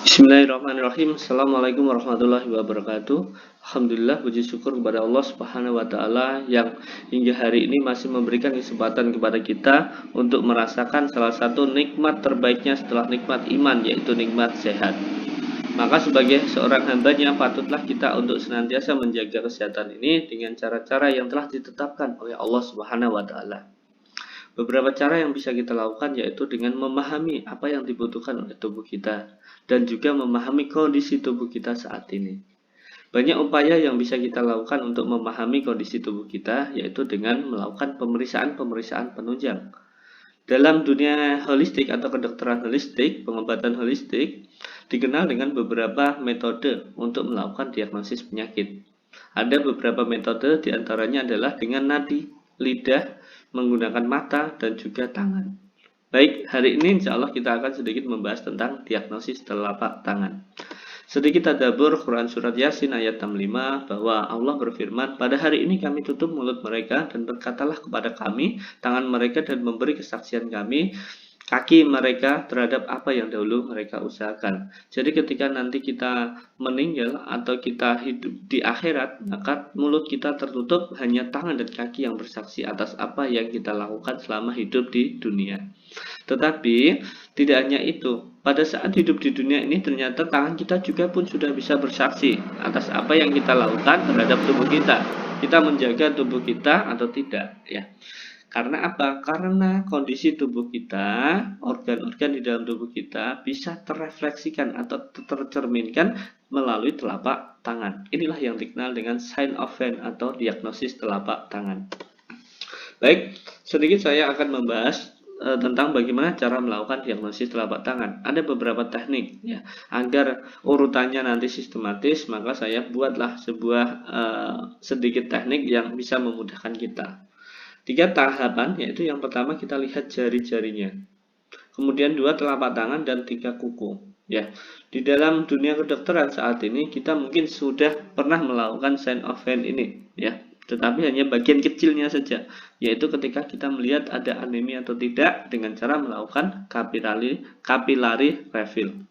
Bismillahirrahmanirrahim. Assalamualaikum warahmatullahi wabarakatuh. Alhamdulillah, puji syukur kepada Allah Subhanahu wa taala yang hingga hari ini masih memberikan kesempatan kepada kita untuk merasakan salah satu nikmat terbaiknya setelah nikmat iman, yaitu nikmat sehat. Maka sebagai seorang hambanya patutlah kita untuk senantiasa menjaga kesehatan ini dengan cara-cara yang telah ditetapkan oleh Allah Subhanahu wa taala. Beberapa cara yang bisa kita lakukan yaitu dengan memahami apa yang dibutuhkan oleh tubuh kita dan juga memahami kondisi tubuh kita saat ini. Banyak upaya yang bisa kita lakukan untuk memahami kondisi tubuh kita yaitu dengan melakukan pemeriksaan-pemeriksaan penunjang. Dalam dunia holistik atau kedokteran holistik, pengobatan holistik dikenal dengan beberapa metode untuk melakukan diagnosis penyakit. Ada beberapa metode, diantaranya adalah dengan nadi, lidah, menggunakan mata, dan juga tangan. Baik, hari ini insya Allah kita akan sedikit membahas tentang diagnosis telapak tangan. Sedikit tadabbur Quran Surat Yasin ayat 65 bahwa Allah berfirman, pada hari ini kami tutup mulut mereka dan berkatalah kepada kami tangan mereka dan memberi kesaksian kami kaki mereka terhadap apa yang dahulu mereka usahakan. Jadi ketika nanti kita meninggal atau kita hidup di akhirat, maka mulut kita tertutup, hanya tangan dan kaki yang bersaksi atas apa yang kita lakukan selama hidup di dunia. Tetapi tidak hanya itu, pada saat hidup di dunia ini ternyata tangan kita juga pun sudah bisa bersaksi atas apa yang kita lakukan terhadap tubuh kita. Kita menjaga tubuh kita atau tidak, ya. Karena apa? Karena kondisi tubuh kita, organ-organ di dalam tubuh kita bisa terrefleksikan atau tercerminkan melalui telapak tangan. Inilah yang dikenal dengan sign of hand atau diagnosis telapak tangan. Baik, sedikit saya akan membahas tentang bagaimana cara melakukan diagnosis telapak tangan. Ada beberapa teknik ya. Agar urutannya nanti sistematis, maka saya buatlah sebuah sedikit teknik yang bisa memudahkan kita. 3 tahapan, yaitu yang pertama kita lihat jari-jarinya, kemudian 2 telapak tangan, dan 3 kuku. Ya, di dalam dunia kedokteran saat ini kita mungkin sudah pernah melakukan sign of hand ini, ya, tetapi hanya bagian kecilnya saja, yaitu ketika kita melihat ada anemia atau tidak dengan cara melakukan capillary refill.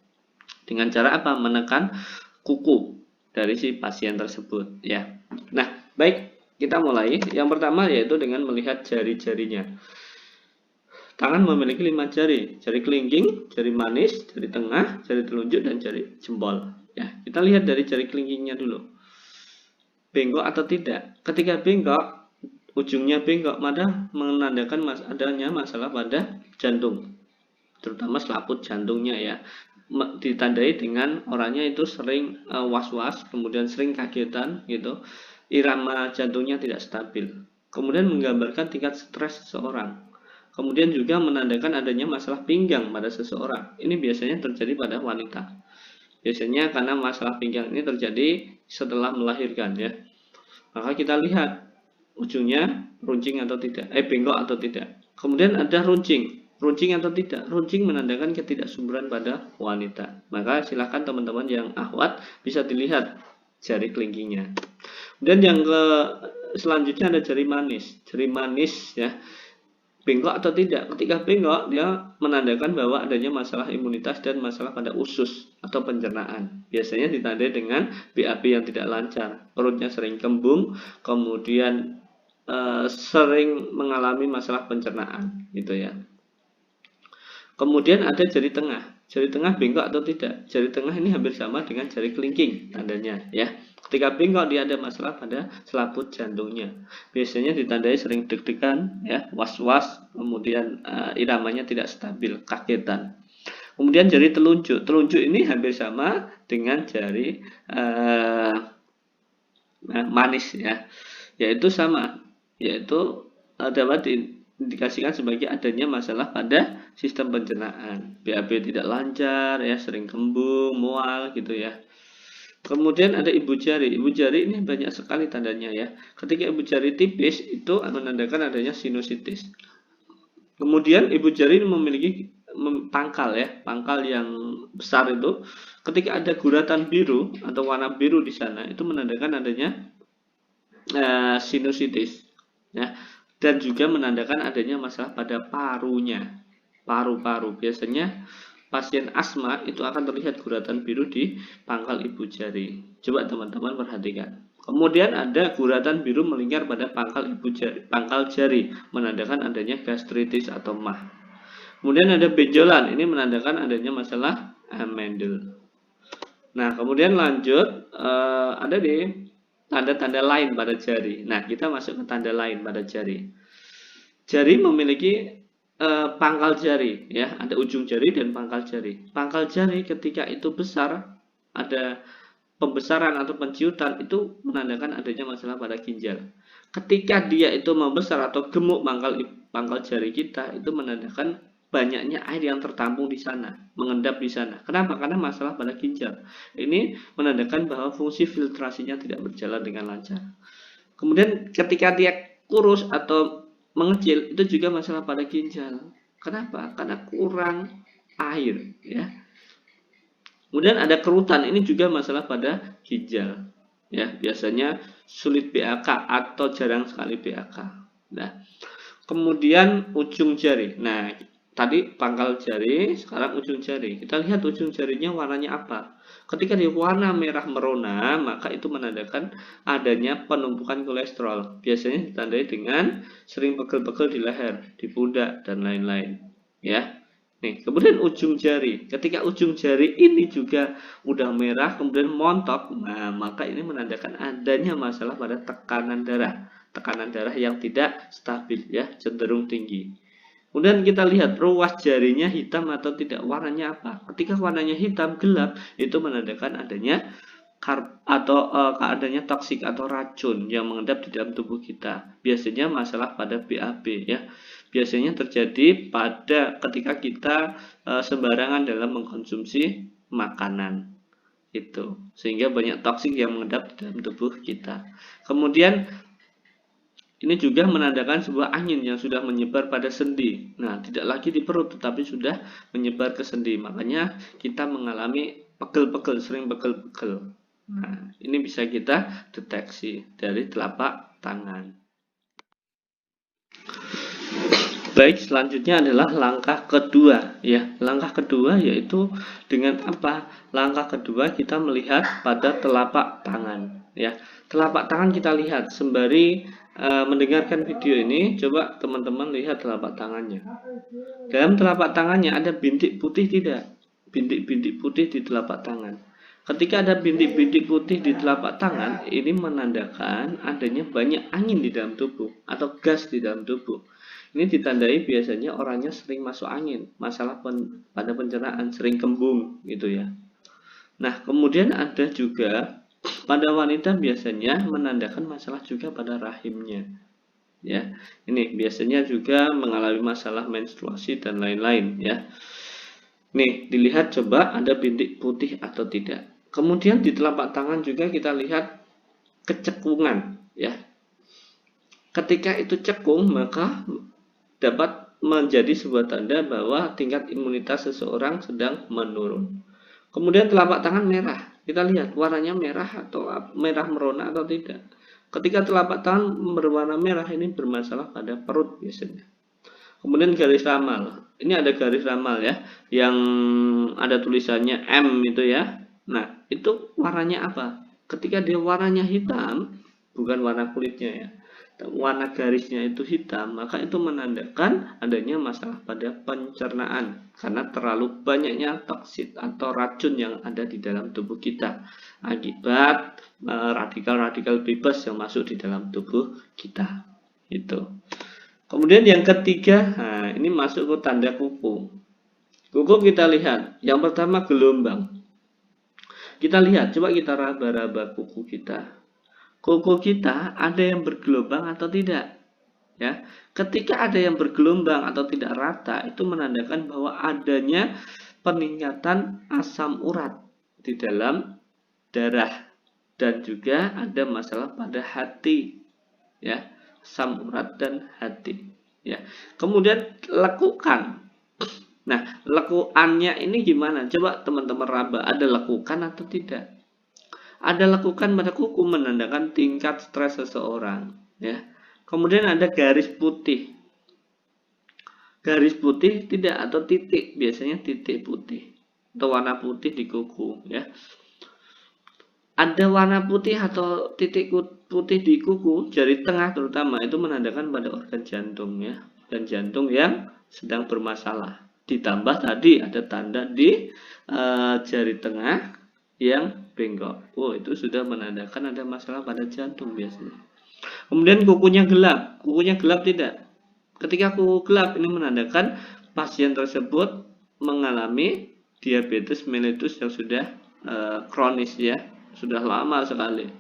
Dengan cara apa? Menekan kuku dari si pasien tersebut, ya. Nah, baik. Kita mulai. Yang pertama yaitu dengan melihat jari-jarinya. Tangan memiliki 5 jari. Jari kelingking, jari manis, jari tengah, jari telunjuk, dan jari jempol. Ya, kita lihat dari jari kelingkingnya dulu. Bengkok atau tidak? Ketika bengkok, ujungnya bengkok, maka menandakan adanya masalah pada jantung. Terutama selaput jantungnya ya. Ditandai dengan orangnya itu sering was-was, kemudian sering kagetan gitu. Irama jantungnya tidak stabil. Kemudian menggambarkan tingkat stres seseorang. Kemudian juga menandakan adanya masalah pinggang pada seseorang. Ini biasanya terjadi pada wanita. Biasanya karena masalah pinggang ini terjadi setelah melahirkan ya. Maka kita lihat ujungnya runcing atau tidak, bengkok atau tidak. Kemudian ada runcing atau tidak. Runcing menandakan ketidaksuburan pada wanita. Maka silakan teman-teman yang ahwat bisa dilihat jari kelingkingnya. Dan yang selanjutnya ada jari manis. Jari manis ya, bengkok atau tidak. Ketika bengkok, dia menandakan bahwa adanya masalah imunitas dan masalah pada usus atau pencernaan. Biasanya ditandai dengan BAB yang tidak lancar. Perutnya sering kembung, kemudian sering mengalami masalah pencernaan gitu ya. Kemudian ada jari tengah. Jari tengah bengkok atau tidak? Jari tengah ini hampir sama dengan jari kelingking tandanya ya. Ketika bengkok, dia ada masalah pada selaput jantungnya. Biasanya ditandai sering deg-degan ya, was-was, kemudian iramanya tidak stabil, kagetan. Kemudian jari telunjuk. Telunjuk ini hampir sama dengan jari manis ya. Yaitu sama, yaitu dapat diindikasikan sebagai adanya masalah pada sistem pencernaan. BAB tidak lancar ya, sering kembung, mual gitu ya. Kemudian ada ibu jari. Ibu jari ini banyak sekali tandanya ya. Ketika ibu jari tipis itu menandakan adanya sinusitis. Kemudian ibu jari ini memiliki pangkal ya, pangkal yang besar itu. Ketika ada guratan biru atau warna biru di sana, itu menandakan adanya sinusitis ya. Dan juga menandakan adanya masalah pada parunya, paru-paru. Biasanya pasien asma itu akan terlihat guratan biru di pangkal ibu jari. Coba teman-teman perhatikan. Kemudian ada guratan biru melingkar pada pangkal jari, menandakan adanya gastritis atau mah. Kemudian ada benjolan, ini menandakan adanya masalah amandel. Nah, kemudian lanjut ada di tanda-tanda lain pada jari. Nah, kita masuk ke tanda lain pada jari. Jari memiliki pangkal jari, ya, ada ujung jari dan pangkal jari. Pangkal jari ketika itu besar, ada pembesaran atau penciutan, itu menandakan adanya masalah pada ginjal. Ketika dia itu membesar atau gemuk pangkal jari kita, itu menandakan banyaknya air yang tertampung di sana, mengendap di sana. Kenapa? Karena masalah pada ginjal. Ini menandakan bahwa fungsi filtrasinya tidak berjalan dengan lancar. Kemudian ketika dia kurus atau mengecil, itu juga masalah pada ginjal. Kenapa? Karena kurang air, ya. Kemudian ada kerutan, ini juga masalah pada ginjal. Ya, biasanya sulit BAK atau jarang sekali BAK. Nah, kemudian ujung jari. Nah, tadi pangkal jari, sekarang ujung jari. Kita lihat ujung jarinya warnanya apa. Ketika dia warna merah merona, maka itu menandakan adanya penumpukan kolesterol. Biasanya ditandai dengan sering pegel-pegel di leher, di pundak, dan lain-lain. Ya. Nih, kemudian ujung jari. Ketika ujung jari ini juga udah merah, kemudian montok, nah maka ini menandakan adanya masalah pada tekanan darah. Tekanan darah yang tidak stabil, ya, cenderung tinggi. Kemudian kita lihat ruas jarinya hitam atau tidak, warnanya apa. Ketika warnanya hitam gelap, itu menandakan adanya adanya toksik atau racun yang mengendap di dalam tubuh kita. Biasanya masalah pada BAB, ya. Biasanya terjadi pada ketika kita sembarangan dalam mengkonsumsi makanan itu, sehingga banyak toksik yang mengendap di dalam tubuh kita. Kemudian ini juga menandakan sebuah angin yang sudah menyebar pada sendi. Nah, tidak lagi di perut, tetapi sudah menyebar ke sendi. Makanya kita mengalami pegel-pegel, sering pegel-pegel. Nah, ini bisa kita deteksi dari telapak tangan. Baik, selanjutnya adalah langkah kedua, ya. Langkah kedua yaitu dengan apa? Langkah kedua kita melihat pada telapak tangan, ya. Telapak tangan kita lihat sembari mendengarkan video ini. Coba teman-teman lihat telapak tangannya. Dalam telapak tangannya ada bintik putih tidak? Bintik-bintik putih di telapak tangan. Ketika ada bintik-bintik putih di telapak tangan, ini menandakan adanya banyak angin di dalam tubuh atau gas di dalam tubuh. Ini ditandai biasanya orangnya sering masuk angin, masalah pada pencernaan, sering kembung gitu ya. Nah, kemudian ada juga pada wanita biasanya menandakan masalah juga pada rahimnya. Ya, ini biasanya juga mengalami masalah menstruasi dan lain-lain ya. Nih, dilihat coba ada bintik putih atau tidak. Kemudian di telapak tangan juga kita lihat kecekungan ya. Ketika itu cekung, maka dapat menjadi sebuah tanda bahwa tingkat imunitas seseorang sedang menurun. Kemudian telapak tangan merah, kita lihat warnanya merah atau merah merona atau tidak. Ketika telapak tangan berwarna merah, ini bermasalah pada perut biasanya. Kemudian garis ramal, ini ada garis ramal ya, yang ada tulisannya M itu ya. Nah, itu warnanya apa? Ketika dia warnanya hitam, bukan warna kulitnya ya, warna garisnya itu hitam, maka itu menandakan adanya masalah pada pencernaan karena terlalu banyaknya toksit atau racun yang ada di dalam tubuh kita akibat radikal-radikal bebas yang masuk di dalam tubuh kita itu. Kemudian yang ketiga, nah ini masuk ke tanda kuku. Kuku kita lihat, yang pertama gelombang. Kita lihat, coba kita raba-raba kuku kita. Kuku kita ada yang bergelombang atau tidak ya. Ketika ada yang bergelombang atau tidak rata, itu menandakan bahwa adanya peningkatan asam urat di dalam darah dan juga ada masalah pada hati ya, asam urat dan hati ya. Kemudian lekukan. Nah, lekukannya ini gimana? Coba teman-teman raba, ada lekukan atau tidak? Ada lekukan pada kuku menandakan tingkat stres seseorang ya. Kemudian ada garis putih. garis putih tidak, atau titik, biasanya titik putih atau warna putih di kuku ya. Ada warna putih atau titik putih di kuku jari tengah terutama, itu menandakan pada organ jantung ya, dan jantung yang sedang bermasalah. Ditambah tadi ada tanda di jari tengah yang bengkok. Oh, itu sudah menandakan ada masalah pada jantung biasanya. Kemudian kukunya gelap tidak? Ketika kuku gelap, ini menandakan pasien tersebut mengalami diabetes mellitus yang sudah kronis ya, sudah lama sekali.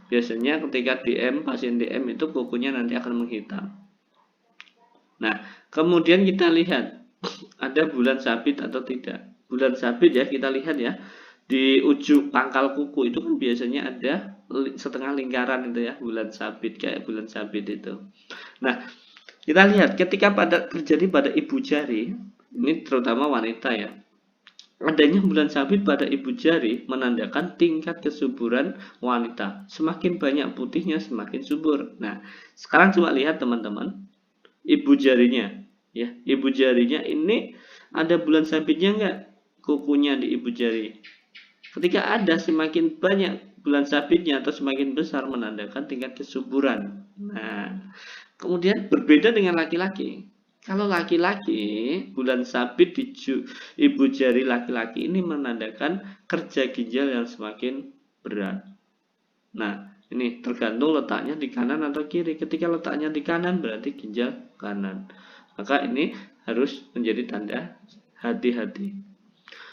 Biasanya ketika DM, pasien DM itu kukunya nanti akan menghitam. Nah, kemudian kita lihat ada bulan sabit atau tidak. Bulan sabit ya, kita lihat ya, di ujung pangkal kuku itu kan biasanya ada setengah lingkaran itu ya, bulan sabit, kayak bulan sabit itu. Nah, kita lihat ketika terjadi pada ibu jari, ini terutama wanita ya, adanya bulan sabit pada ibu jari menandakan tingkat kesuburan wanita. Semakin banyak putihnya semakin subur. Nah, sekarang coba lihat teman-teman, ibu jarinya ya, ibu jarinya ini ada bulan sabitnya enggak? Kukunya di ibu jari. Ketika ada, semakin banyak bulan sabitnya atau semakin besar menandakan tingkat kesuburan. Nah, kemudian berbeda dengan laki-laki. Kalau laki-laki, bulan sabit di ibu jari laki-laki ini menandakan kerja ginjal yang semakin berat. Nah, ini tergantung letaknya di kanan atau kiri. Ketika letaknya di kanan berarti ginjal kanan. Maka ini harus menjadi tanda hati-hati.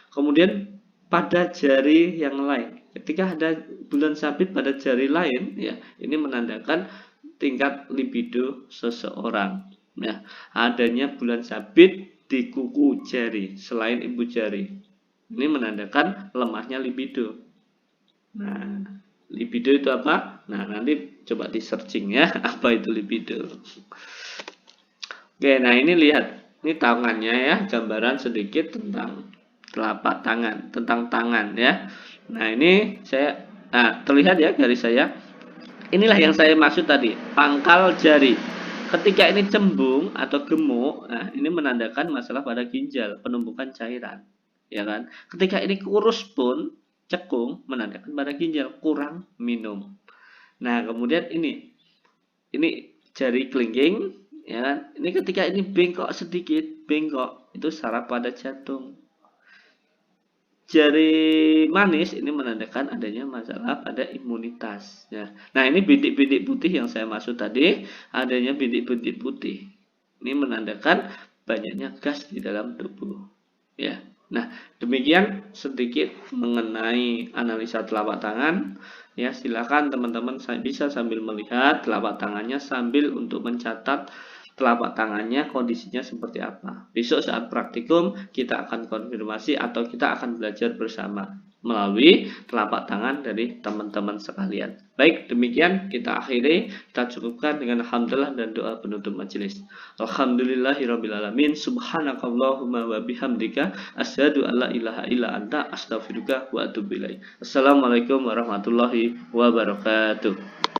Kemudian pada jari yang lain, ketika ada bulan sabit pada jari lain, ya, ini menandakan tingkat libido seseorang. Nah, adanya bulan sabit di kuku jari selain ibu jari, ini menandakan lemahnya libido. Nah, libido itu apa? Nah, nanti coba di searching ya, apa itu libido. Oke, nah ini lihat, ini tangannya ya, gambaran sedikit tentang telapak tangan, tentang tangan ya. Nah, ini terlihat ya garis saya. Inilah yang saya maksud tadi, pangkal jari. Ketika ini cembung atau gemuk, nah ini menandakan masalah pada ginjal, penumpukan cairan, ya kan? Ketika ini kurus pun, cekung, menandakan pada ginjal, kurang minum. Nah, kemudian ini jari kelingking, ya kan? Ini ketika ini bengkok sedikit, bengkok, itu saraf pada jantung. Jari manis ini menandakan adanya masalah pada imunitas ya. Nah, ini bintik-bintik putih yang saya maksud tadi, adanya bintik-bintik putih. Ini menandakan banyaknya gas di dalam tubuh ya. Nah, demikian sedikit mengenai analisa telapak tangan ya. Silakan teman-teman bisa sambil melihat telapak tangannya sambil untuk mencatat telapak tangannya kondisinya seperti apa. Besok saat praktikum kita akan konfirmasi atau kita akan belajar bersama melalui telapak tangan dari teman-teman sekalian. Baik, demikian kita akhiri, kita cukupkan dengan alhamdulillah dan doa penutup majelis. Alhamdulillahirabbil subhanakallahumma wa bihamdika asyhadu an la ilaha illa anta astaghfiruka wa atubu ilaik. Assalamualaikum warahmatullahi wabarakatuh.